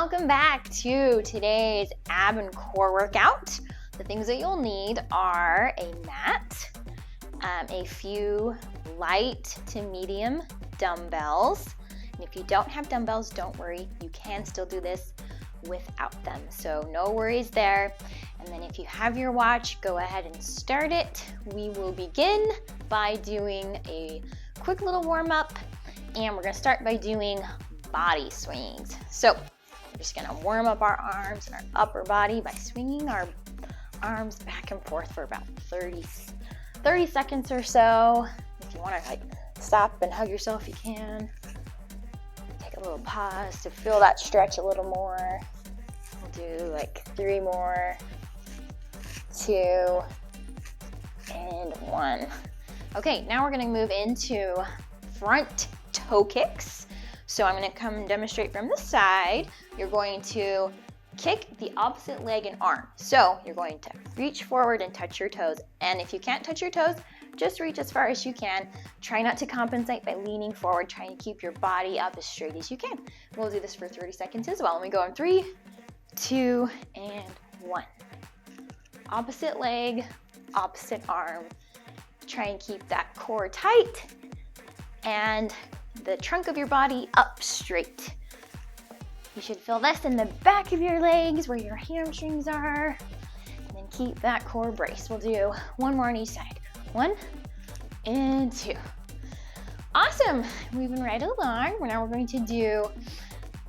welcome back to today's ab and core workout. The things that you'll need are a mat, a few light to medium dumbbells. And if you don't have dumbbells, don't worry, you can still do this without them. So no worries there. And then if you have your watch, go ahead and start it. We will begin by doing a quick little warm up, and we're gonna start by doing body swings. So we're just gonna warm up our arms and our upper body by swinging our arms back and forth for about 30 seconds or so. If you wanna stop and hug yourself, you can. Take a little pause to feel that stretch a little more. We'll do 3 more, 2, and 1. Okay, now we're gonna move into front toe kicks. So I'm gonna come demonstrate from the side. You're going to kick the opposite leg and arm. So you're going to reach forward and touch your toes. And if you can't touch your toes, just reach as far as you can. Try not to compensate by leaning forward, trying to keep your body up as straight as you can. We'll do this for 30 seconds as well. Let me go in 3, 2, and 1. Opposite leg, opposite arm. Try and keep that core tight and the trunk of your body up straight. You should feel this in the back of your legs where your hamstrings are. And then keep that core braced. We'll do 1 more on each side. 1 and 2. Awesome. Moving right along. Now we're going to do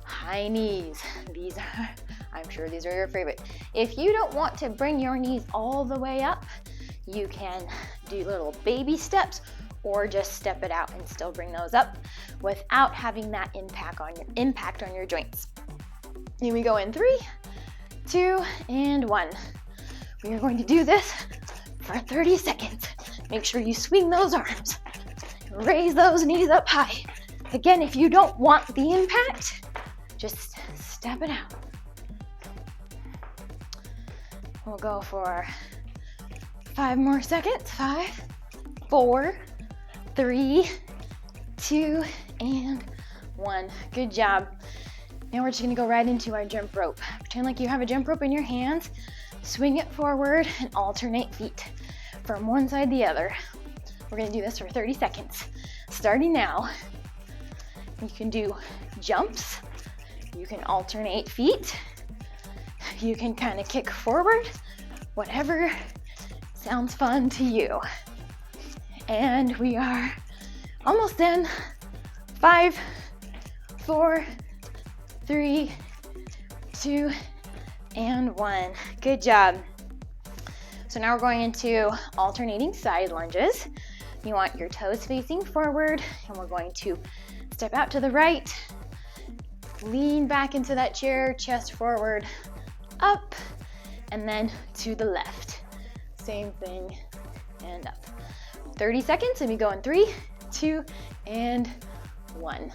high knees. I'm sure these are your favorite. If you don't want to bring your knees all the way up, you can do little baby steps or just step it out and still bring those up without having that impact on your joints. Here we go in 3, 2, and 1. We are going to do this for 30 seconds. Make sure you swing those arms. Raise those knees up high. Again, if you don't want the impact, just step it out. We'll go for 5 more seconds. 5, 4, 3, 2, and 1. Good job. Now we're just gonna go right into our jump rope. Pretend like you have a jump rope in your hands. Swing it forward and alternate feet from one side to the other. We're gonna do this for 30 seconds. Starting now. You can do jumps. You can alternate feet. You can kind of kick forward. Whatever sounds fun to you. And we are almost done. 5, 4, 3, 2, and 1. Good job. So now we're going into alternating side lunges. You want your toes facing forward, and we're going to step out to the right, lean back into that chair, chest forward, up, and then to the left. Same thing, and up. 30 seconds, and we go in 3, 2, and 1.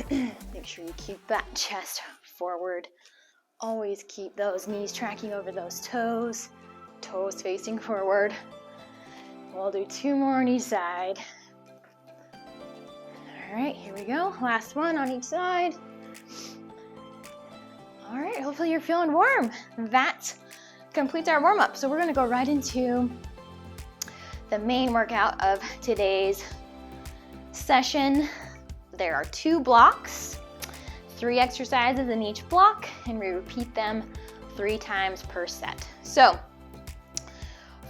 Make sure you keep that chest forward. Always keep those knees tracking over those toes facing forward. We'll do 2 more on each side. All right, here we go. Last one on each side. All right, hopefully you're feeling warm. That completes our warm-up. So we're gonna go right into the main workout of today's session. There are 2 blocks, 3 exercises in each block, and we repeat them 3 times per set. So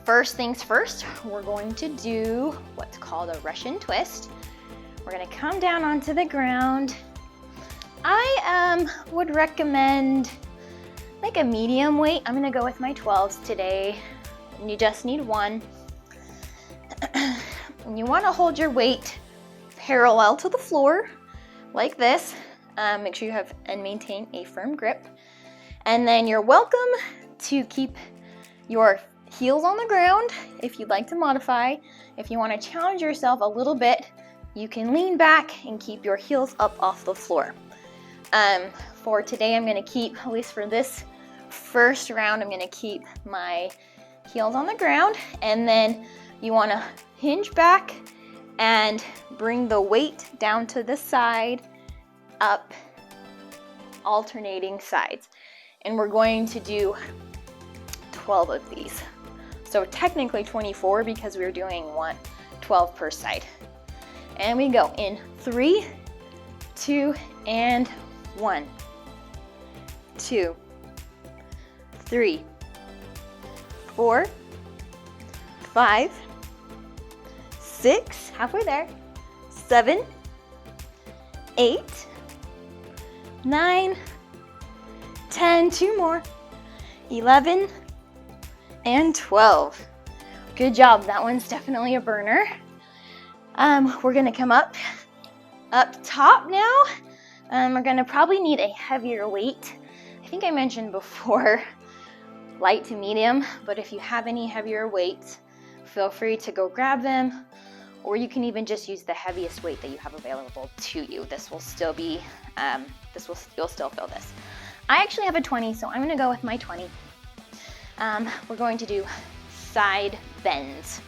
first things first, we're going to do what's called a Russian twist. We're gonna come down onto the ground. I would recommend a medium weight. I'm gonna go with my 12s today. And you just need 1. And you wanna hold your weight parallel to the floor, like this. Make sure you have and maintain a firm grip. And then you're welcome to keep your heels on the ground if you'd like to modify. If you want to challenge yourself a little bit, you can lean back and keep your heels up off the floor. For today, I'm gonna keep, at least for this first round, I'm gonna keep my heels on the ground, and then you wanna hinge back and bring the weight down to the side, up alternating sides. And we're going to do 12 of these. So technically 24 because we're doing 12 per side. And we go in 3, 2, and 1. 2, 3, 4, 5, 6, halfway there, 7, 8, 9, 10, 2 more, 11, and 12. Good job. That one's definitely a burner. We're gonna come up top now. We're gonna probably need a heavier weight. I think I mentioned before, light to medium, but if you have any heavier weights, feel free to go grab them, or you can even just use the heaviest weight that you have available to you. This will still be, you'll still feel this. I actually have a 20, so I'm gonna go with my 20. We're going to do side bends.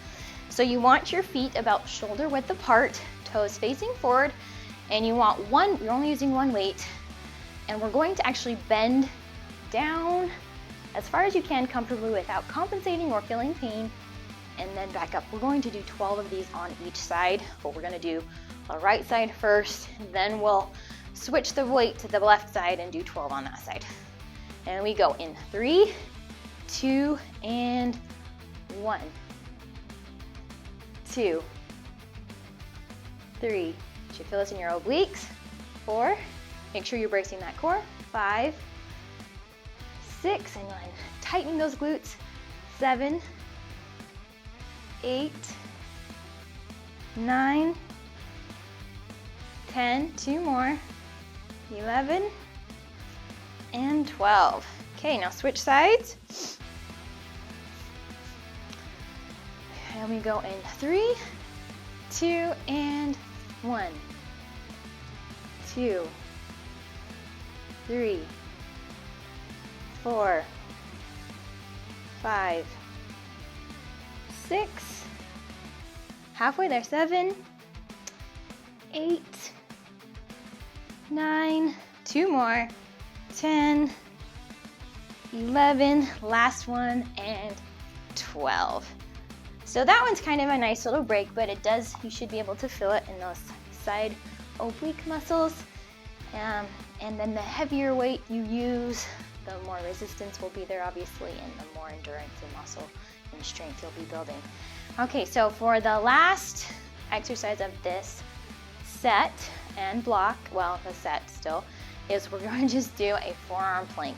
So you want your feet about shoulder width apart, toes facing forward, and you want you're only using one weight, and we're going to actually bend down as far as you can comfortably without compensating or feeling pain, and then back up. We're going to do 12 of these on each side, but we're gonna do the right side first, then we'll switch the weight to the left side and do 12 on that side. And we go in 3, 2, and 1, 2, 3. You should feel this in your obliques. 4, make sure you're bracing that core. 5, 6, and then tightening those glutes. 7, 8, 9, 10, 2 more, 11, and 12. Okay, now switch sides. And we go in 3, 2, and 1, 2, 3, 4, 5, 6, halfway there, 7, 8, 9, 2 more, 10, 11, last one, and 12. So that one's kind of a nice little break, but you should be able to feel it in those side oblique muscles. And then the heavier weight you use, the more resistance will be there, obviously, and the more endurance and muscle and strength you'll be building. Okay, so for the last exercise of this set and block, well, the set still, is we're going to just do a forearm plank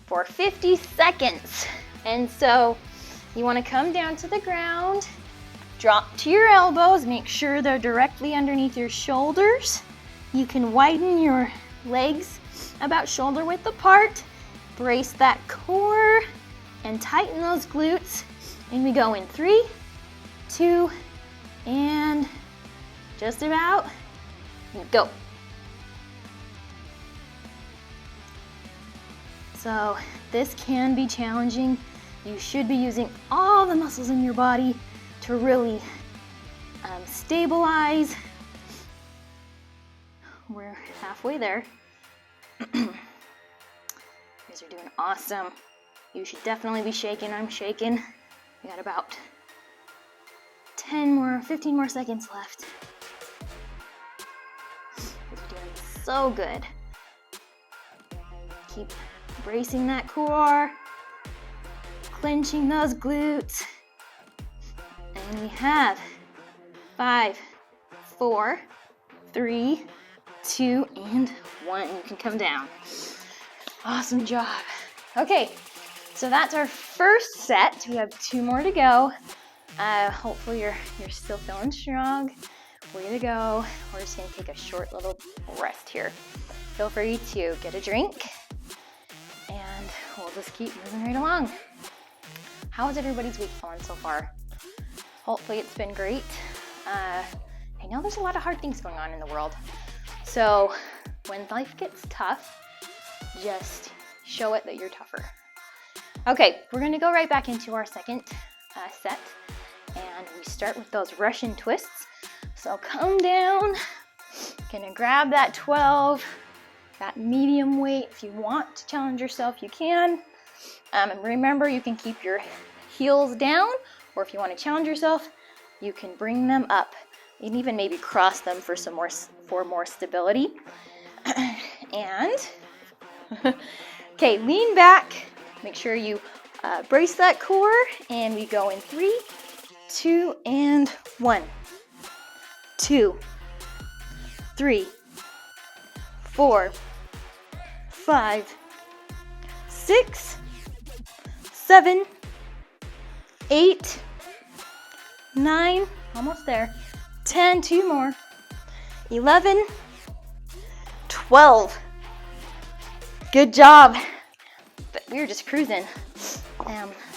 for 50 seconds. And so you want to come down to the ground, drop to your elbows, make sure they're directly underneath your shoulders. You can widen your legs about shoulder width apart, brace that core, and tighten those glutes. And we go in 3, 2, and just about, go. So this can be challenging. You should be using all the muscles in your body to really stabilize. We're halfway there. You guys are doing awesome. You should definitely be shaking. I'm shaking. We got about 15 more seconds left. You're doing so good. Keep bracing that core, clenching those glutes. And we have 5, 4, 3, 2, and 1. You can come down. Awesome job. Okay, so that's our first set. We have 2 more to go. Hopefully you're still feeling strong. Way to go. We're just gonna take a short little rest here. Feel free to get a drink, and we'll just keep moving right along. How is everybody's week going so far? Hopefully it's been great. I know there's a lot of hard things going on in the world. So when life gets tough, just show it that you're tougher. Okay, we're gonna go right back into our second set, and we start with those Russian twists. So come down, gonna grab that 12 that medium weight. If you want to challenge yourself, you can. And remember, you can keep your heels down, or if you want to challenge yourself, you can bring them up and even maybe cross them for more stability. And okay, lean back. Make sure you brace that core, and we go in 3, 2, and 1. 2, 3, 4, 5, 6, 7, 8, 9, almost there, 10, 2 more, 11, 12. Good job. But we were just cruising.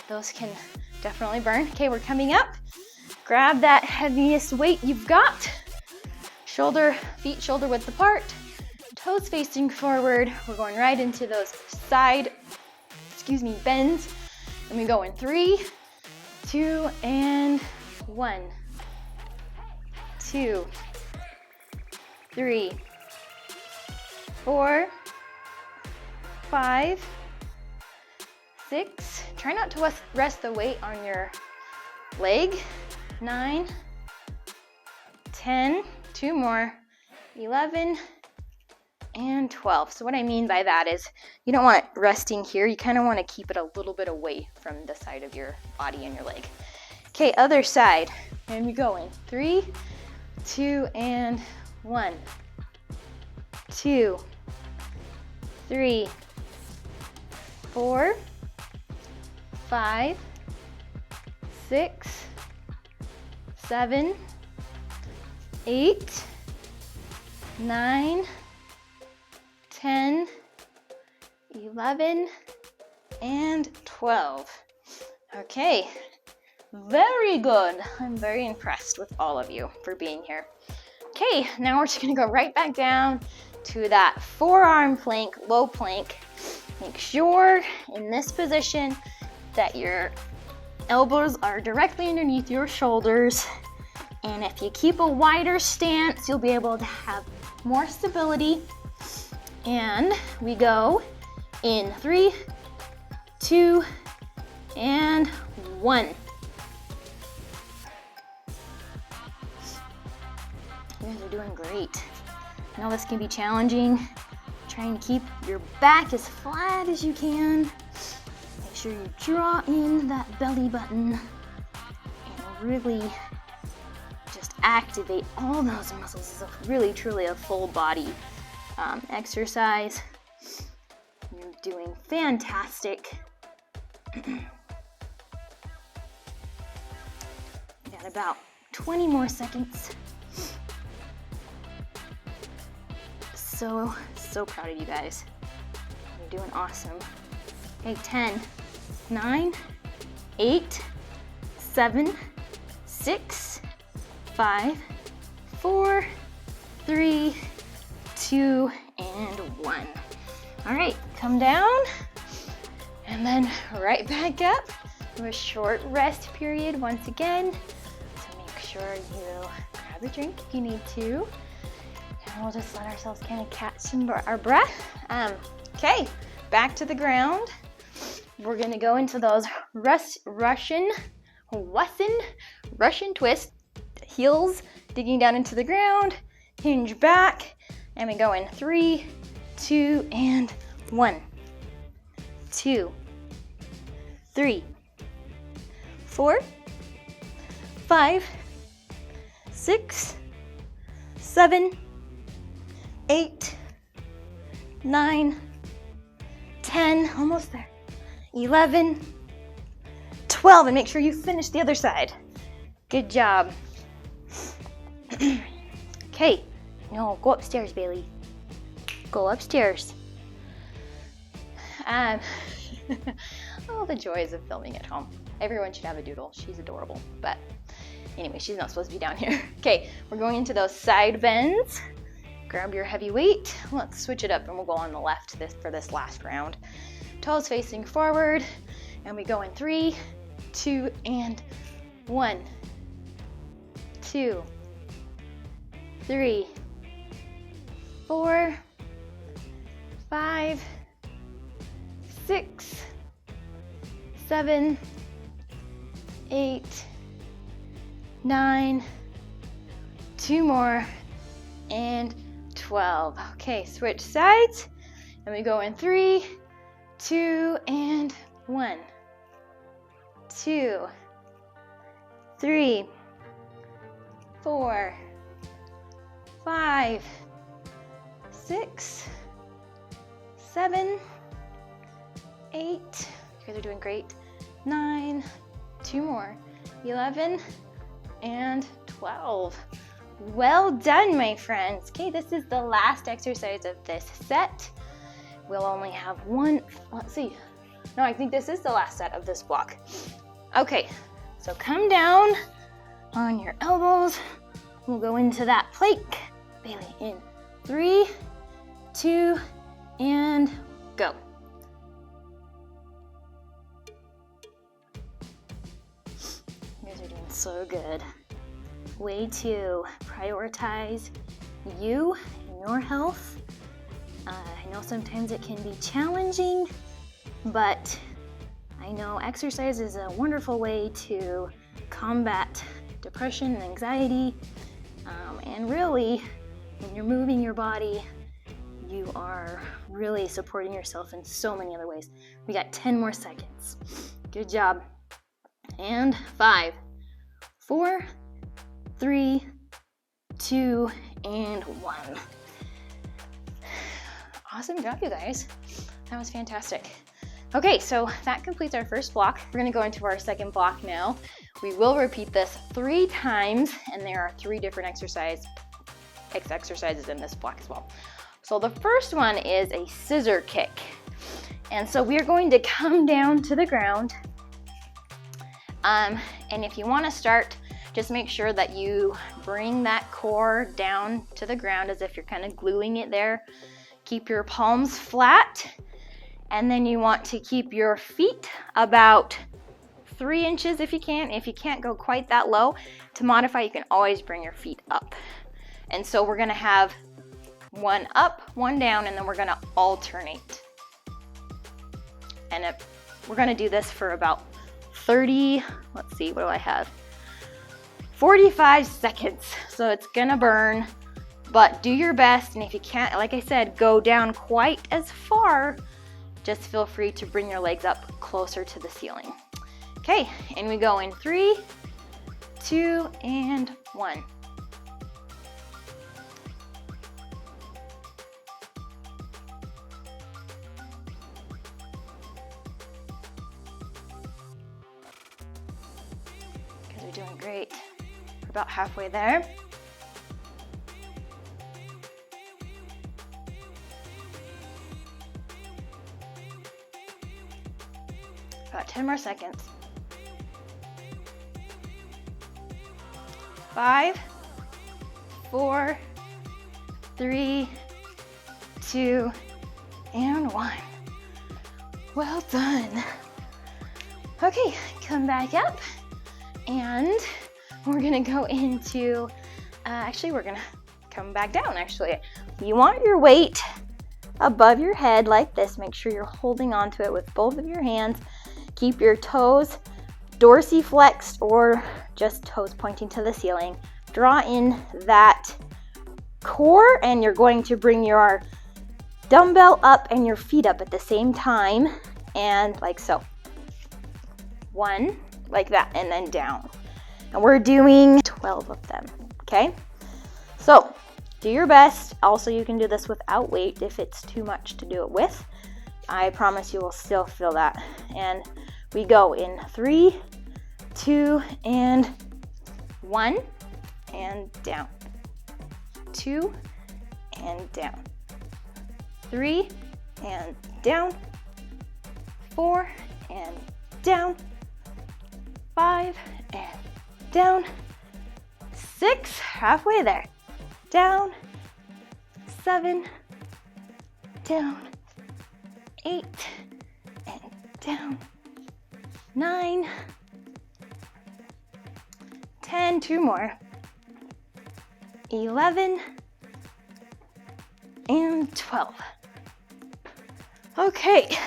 Those can definitely burn. Okay, we're coming up. Grab that heaviest weight you've got. Feet shoulder width apart. Toes facing forward. We're going right into those bends. And we go in 3, 2, and 1. 2, 3, 4, 5, 6. Try not to rest the weight on your leg. 9, 10, 2 more, 11, and 12. So what I mean by that is you don't want it resting here. You kind of want to keep it a little bit away from the side of your body and your leg. Okay, other side. And we go in 3, 2, and 1. 2, 3, 4, 5, 6, 7, 8, 9, 10, 11, and 12. Okay, very good. I'm very impressed with all of you for being here. Okay, now we're just gonna go right back down to that forearm plank, low plank. Make sure in this position that your elbows are directly underneath your shoulders. And if you keep a wider stance, you'll be able to have more stability. And we go in 3, 2, and 1. You guys are doing great. I know this can be challenging. Trying to keep your back as flat as you can. Make sure you draw in that belly button and really just activate all those muscles. It's really, truly a full body exercise. You're doing fantastic. Got about 20 more seconds. So proud of you guys. You're doing awesome. Okay, 10, 9, 8, 7, 6, 5, 4, 3, 2, and 1. All right, come down and then right back up. Do a short rest period once again. So make sure you grab a drink if you need to. And we'll just let ourselves kind of catch our breath. Okay, back to the ground. We're gonna go into those Russian twist. Heels digging down into the ground, hinge back, and we go in 3, 2, and 1. 2, 3, 4, 5, 6, 7, 8, 9, 10, almost there, 11, 12, and make sure you finish the other side. Good job. Okay, no, go upstairs, Bailey. Go upstairs. Oh, the joys of filming at home. Everyone should have a doodle. She's adorable, but anyway, she's not supposed to be down here. Okay, we're going into those side bends. Grab your heavy weight. Let's switch it up and we'll go on the left for this last round. Toes facing forward, and we go in 3, 2, and 1. 2, 3, 4, 5, 6, 7, 8, 9, 2 more, and 12. Okay, switch sides, and we go in 3, 2, and 1, 2, 3, 4, 5, 6, 7, 8, you guys are doing great, 9, 2 more, 11, and 12. Well done, my friends. Okay, this is the last exercise of this set. We'll only have one, let's see. No, I think this is the last set of this block. Okay, so come down on your elbows. We'll go into that plank. Bailey, in 3, 2, and go. You guys are doing so good. Way to prioritize you and your health. I know sometimes it can be challenging, but I know exercise is a wonderful way to combat depression and anxiety. And really, when you're moving your body, you are really supporting yourself in so many other ways. We got 10 more seconds. Good job. And 5, 4, 3, 2, and 1. Awesome job, you guys. That was fantastic. Okay, so that completes our first block. We're gonna go into our second block now. We will repeat this 3 times, and there are 3 different exercises in this block as well. So the first one is a scissor kick. And so we're going to come down to the ground. And if you wanna start, just make sure that you bring that core down to the ground as if you're kind of gluing it there. Keep your palms flat, and then you want to keep your feet about 3 inches if you can. If you can't go quite that low, to modify, you can always bring your feet up. And so we're gonna have 1 up, 1 down, and then we're gonna alternate. And we're gonna do this for about 30, let's see, what do I have? 45 seconds, so it's gonna burn, but do your best, and if you can't, like I said, go down quite as far, just feel free to bring your legs up closer to the ceiling. Okay, and we go in 3, 2, and 1. You guys are doing great. We're about halfway there. About 10 more seconds. 5, 4, 3, 2, and 1. Well done. Okay, come back up, and we're gonna go into, actually we're gonna come back down actually. You want your weight above your head like this. Make sure you're holding onto it with both of your hands. Keep your toes dorsiflexed or just toes pointing to the ceiling. Draw in that core, and you're going to bring your dumbbell up and your feet up at the same time, and like so. 1, like that, and then down. And we're doing 12 of them, okay? So do your best. Also, you can do this without weight if it's too much to do it with. I promise you will still feel that. And we go in 3, 2, and 1, and down. 2, and down. 3, and down. 4, and down. 5, and down. 6, halfway there. Down. 7, down. 8, and down. 9, 10, 2 more. 11, and 12. Okay,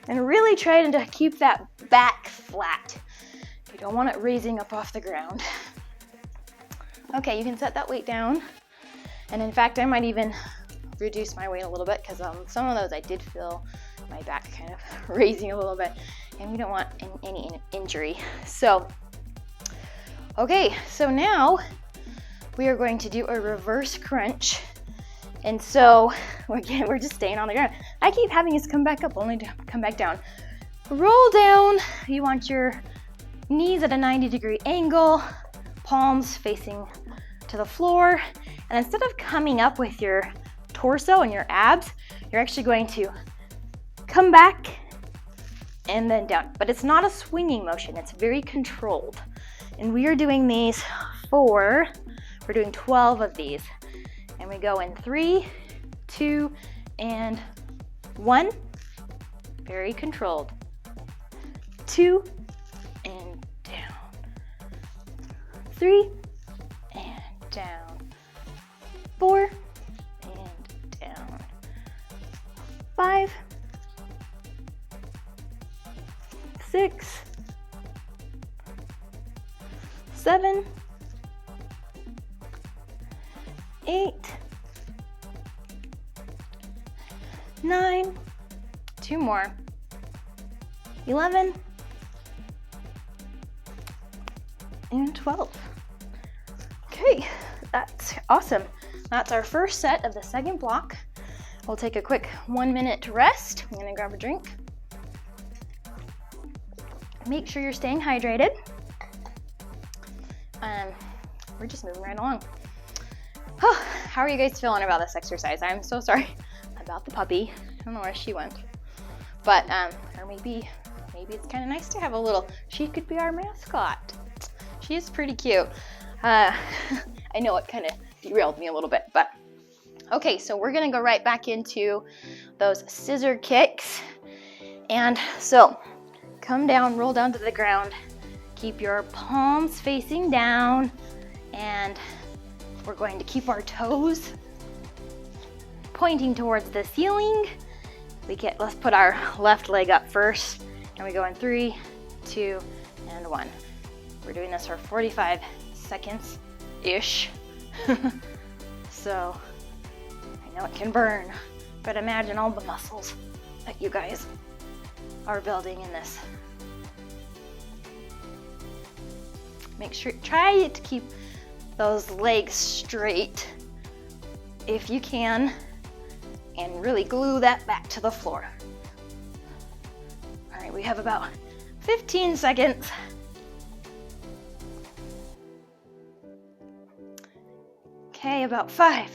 and really trying to keep that back flat. You don't want it raising up off the ground. Okay, you can set that weight down. And in fact, I might even reduce my weight a little bit because some of those I did feel my back kind of raising a little bit, and we don't want any injury. So, okay, so now we are going to do a reverse crunch. And so, again, we're just staying on the ground. I keep having us come back up, only to come back down. Roll down. You want your knees at a 90-degree angle, palms facing to the floor. And instead of coming up with your torso and your abs, you're actually going to come back and then down. But it's not a swinging motion, it's very controlled. And we are doing these we're doing 12 of these. And we go in 3, 2, and 1. Very controlled. 2, and down. 3, and down. 4, and down. 5, 6, 7, 8, 9, 2 more, 11, and 12. Okay, that's awesome. That's our first set of the second block. We'll take a quick 1 minute to rest. I'm gonna grab a drink. Make sure you're staying hydrated. We're just moving right along. Oh, how are you guys feeling about this exercise? I'm so sorry about the puppy. I don't know where she went. But, or maybe it's kind of nice to have a little, she could be our mascot. She is pretty cute. I know it kind of derailed me a little bit, but okay, so we're gonna go right back into those scissor kicks. And so come down, roll down to the ground, keep your palms facing down, and we're going to keep our toes pointing towards the ceiling. Let's put our left leg up first, and we go in 3, 2, and 1. We're doing this for 45 seconds-ish. So, I know it can burn, but imagine all the muscles that you guys are building in this. Make sure, try to keep those legs straight if you can, and really glue that back to the floor. All right, we have about 15 seconds. Okay, about 5,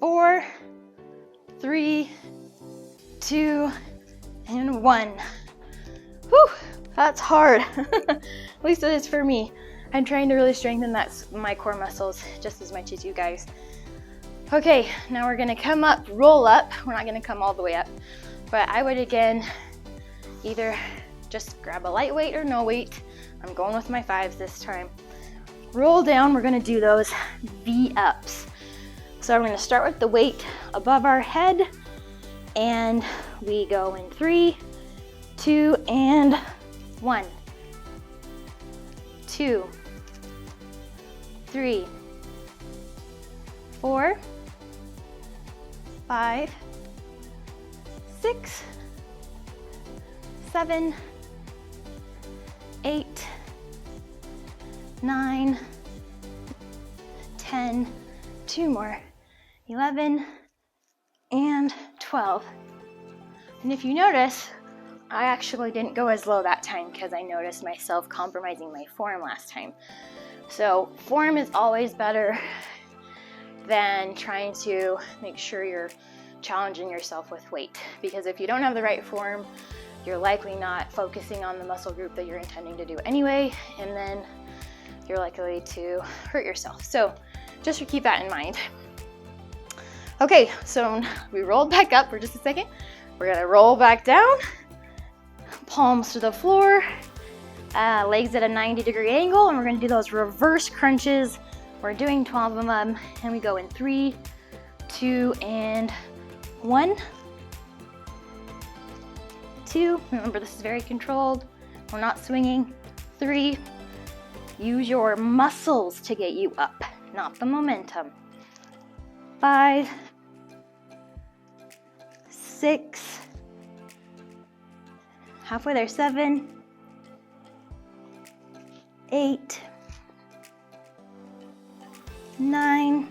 4, 3, 2, and 1. Whew, that's hard. At least it is for me. I'm trying to really strengthen my core muscles just as much as you guys. Okay, now we're gonna come up, roll up. We're not gonna come all the way up, but I would again either just grab a light weight or no weight. I'm going with my 5s this time. Roll down, we're gonna do those V-ups. So I'm gonna start with the weight above our head, and we go in 3, 2, and 1. 2, 3, 4, 5, 6, 7, 8, 9, 10, 2 more, 11, and 12. And if you notice, I actually didn't go as low that time because I noticed myself compromising my form last time. So form is always better than trying to make sure you're challenging yourself with weight, because if you don't have the right form, you're likely not focusing on the muscle group that you're intending to do anyway, and then you're likely to hurt yourself. So just to keep that in mind. Okay, so we rolled back up for just a second. We're gonna roll back down, palms to the floor, legs at a 90-degree angle, and we're gonna do those reverse crunches. We're doing 12 of them, and we go in 3, 2, and 1. 2, remember this is very controlled, we're not swinging. 3, use your muscles to get you up, not the momentum. 5, 6, halfway there, 7, 8, 9,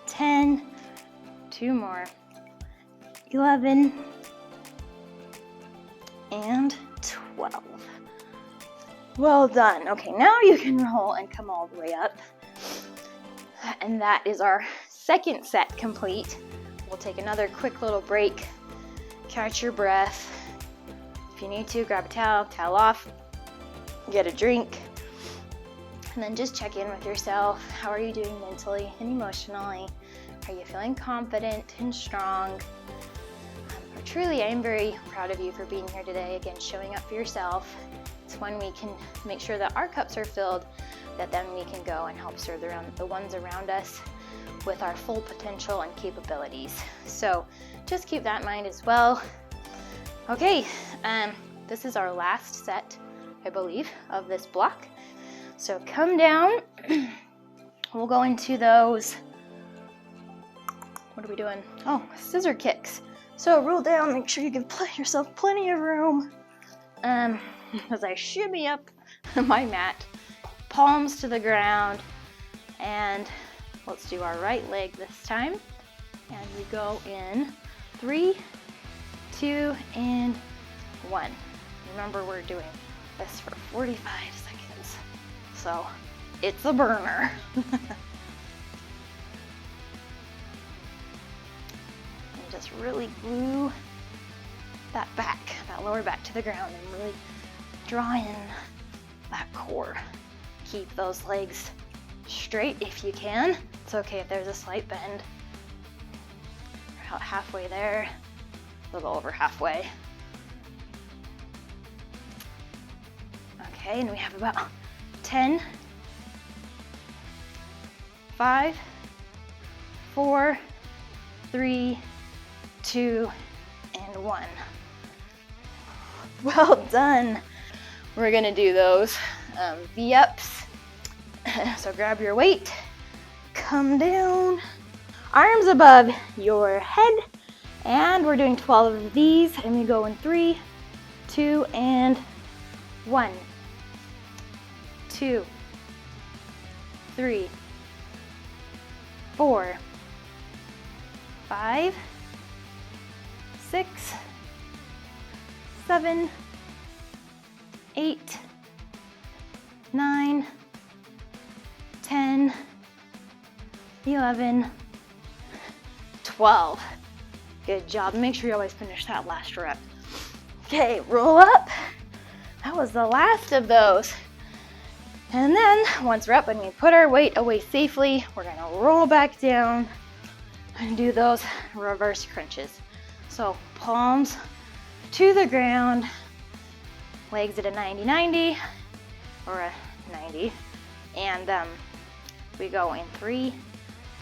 10, 2 more, 11, and 12. Well done. Okay, now you can roll and come all the way up. And that is our second set complete. We'll take another quick little break, catch your breath. If you need to, grab a towel off, get a drink, and then just check in with yourself. How are you doing mentally and emotionally? Are you feeling confident and strong? Truly, I am very proud of you for being here today. Again, showing up for yourself. It's when we can make sure that our cups are filled, that then we can go and help serve the ones around us with our full potential and capabilities. So just keep that in mind as well. Okay, this is our last set, I believe, of this block. So come down. We'll go into those. What are we doing? Oh, scissor kicks. So roll down, make sure you give yourself plenty of room. As I shimmy up my mat, palms to the ground, and let's do our right leg this time. And we go in 3, 2, and 1. Remember, we're doing this for 45 seconds. So it's a burner. Just really glue that lower back to the ground and really draw in that core. Keep those legs straight if you can. It's okay if there's a slight bend. We're about halfway there, a little over halfway. Okay, and we have about 10, 5, 4, 3, 2, and 1. Well done. We're gonna do those V-ups. So grab your weight, come down, arms above your head, and we're doing 12 of these, and we go in 3, 2, and 1, 2, 3, 4, 5, 6, 7, 8, 9, 10, 11, 12. Good job. Make sure you always finish that last rep. Okay, roll up. That was the last of those. And then once we're up and we put our weight away safely, we're gonna roll back down and do those reverse crunches. So palms to the ground, legs at a 90-90 or a 90, and we go in 3,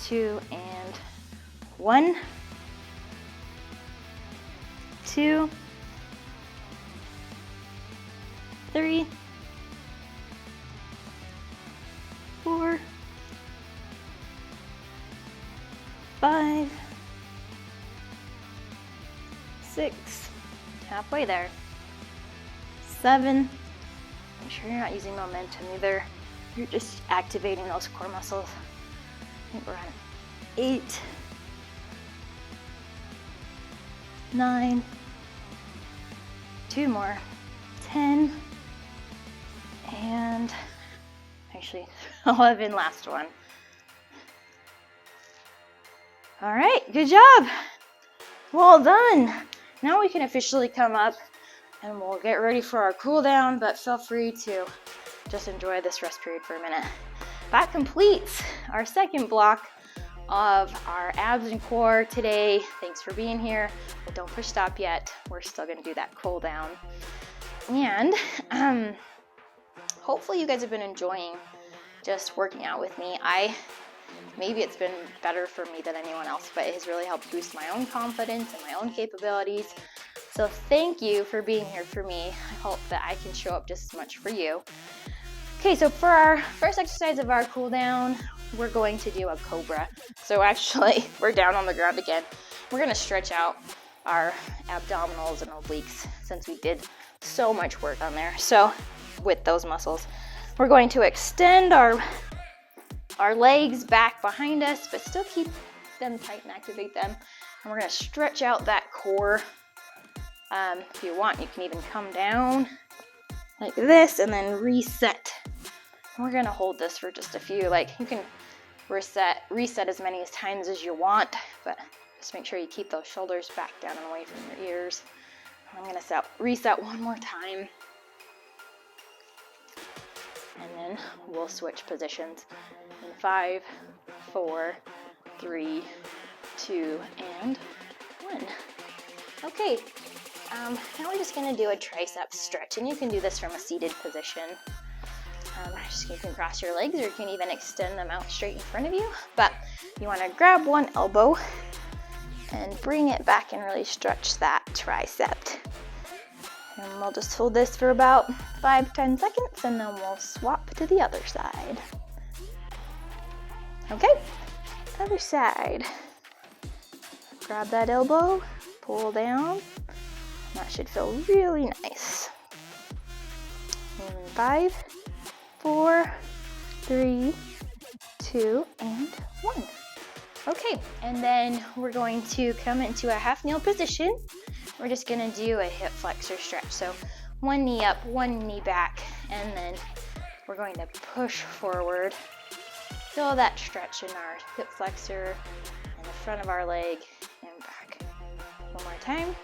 2, and 1, 2, 3, 4, 5, 6, halfway there, 7, make sure you're not using momentum either, you're just activating those core muscles. I think we're on 8, 9, 2 more, 10, and actually 11, last one. All right, good job. Well done. Now we can officially come up and we'll get ready for our cool down, but feel free to just enjoy this rest period for a minute. That completes our second block of our abs and core today. Thanks for being here, but don't push stop yet. We're still gonna do that cool down. And hopefully you guys have been enjoying just working out with me. I maybe it's been better for me than anyone else, but it has really helped boost my own confidence and my own capabilities. So thank you for being here for me. I hope that I can show up just as much for you. Okay, so for our first exercise of our cool down, we're going to do a cobra. So actually, we're down on the ground again. We're gonna stretch out our abdominals and obliques since we did so much work on there. So with those muscles, we're going to extend our legs back behind us, but still keep them tight and activate them. And we're gonna stretch out that core. If you want, you can even come down like this and then reset. And we're gonna hold this for just a few, like you can reset as many times as you want, but just make sure you keep those shoulders back down and away from your ears. I'm gonna reset one more time. And then we'll switch positions in 5, 4, 3, 2, and 1. Okay, now we're just gonna do a tricep stretch, and you can do this from a seated position. You can cross your legs, or you can even extend them out straight in front of you. But you wanna grab one elbow and bring it back and really stretch that tricep. And we'll just hold this for about 5-10 seconds, and then we'll swap to the other side. Okay, other side. Grab that elbow, pull down. That should feel really nice. And 5, 4, 3, 2, and 1. Okay, and then we're going to come into a half kneel position. We're just gonna do a hip flexor stretch. So one knee up, one knee back, and then we're going to push forward. Feel that stretch in our hip flexor and the front of our leg and back. One more time.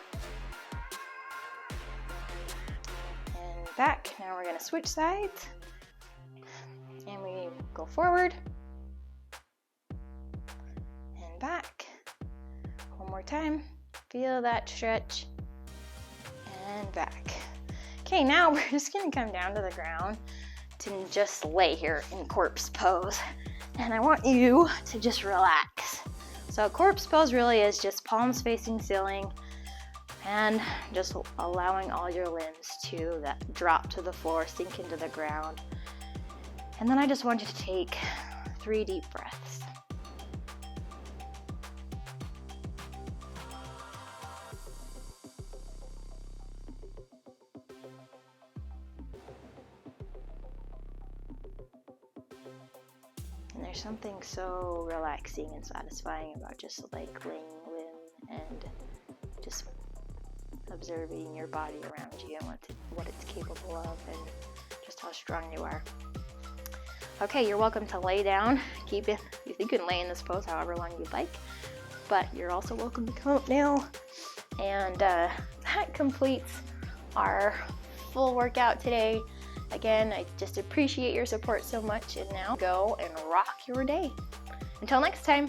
And back. Now we're gonna switch sides. And we go forward. And back. One more time. Feel that stretch. And back. Okay, now we're just gonna come down to the ground to just lay here in corpse pose. And I want you to just relax. So corpse pose really is just palms facing ceiling and just allowing all your limbs to drop to the floor, sink into the ground. And then I just want you to take 3 deep breaths. And there's something so relaxing and satisfying about just like laying limb and just observing your body around you and what it's capable of and just how strong you are. Okay, you're welcome to lay down. You can lay in this pose however long you'd like, but you're also welcome to come up now. And that completes our full workout today. Again, I just appreciate your support so much, and now go and rock your day. Until next time.